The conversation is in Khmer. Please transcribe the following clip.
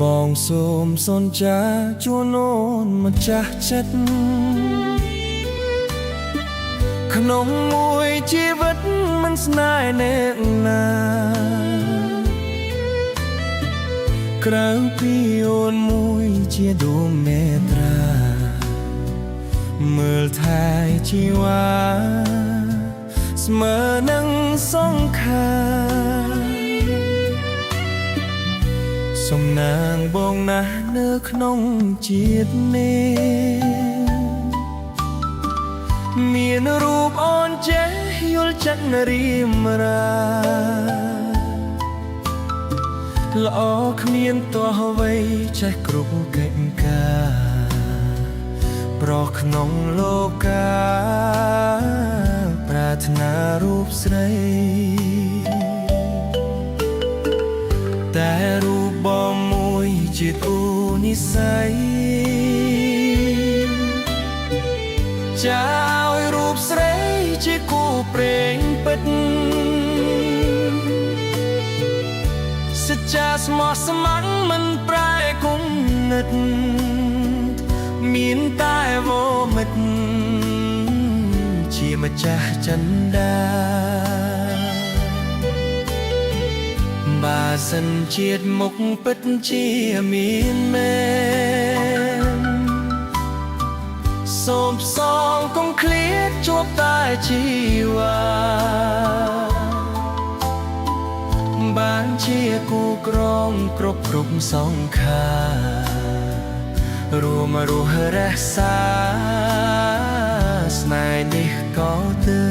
បងសូមសន្យាជួនអូនម្ចាស់ចិត្តក្នុងមួយជីវិតមិនស្នេហ៍អ្នកណាក្រៅពីអូនមួយជាដួងមេត្រាមើលថែជីវ៉ាស្មើនឹងសង្ខារសំណាងបងណាស់នៅក្នុងជាតិនេះមានរូបអូនចេះយល់ចិត្តរៀមរាល្អគ្មានទោះអ្វីចេះគ្រប់កិច្ចការប្រោះក្នុងលោកាប្រាថ្នារូបស្រីតែរូបបងមួយជាគូនិស្ស័យចាឲ្យរូបស្រីជាគូព្រេងពិតសច្ចាស្មោះស្ម័គ្រមិនប្រែគំនិតមានតែវមិត្តជាម្ចាស់ចិន្តាបើសិនជាតិមុខពិតជាមានមែនសូមផ្សងកុំឃ្លាតជួបតែជីវ៉ាបានជាគូក្រងគ្រប់សង្ខាររួមរស់រក្សាស្នេហ៍នេះក៏ទៅ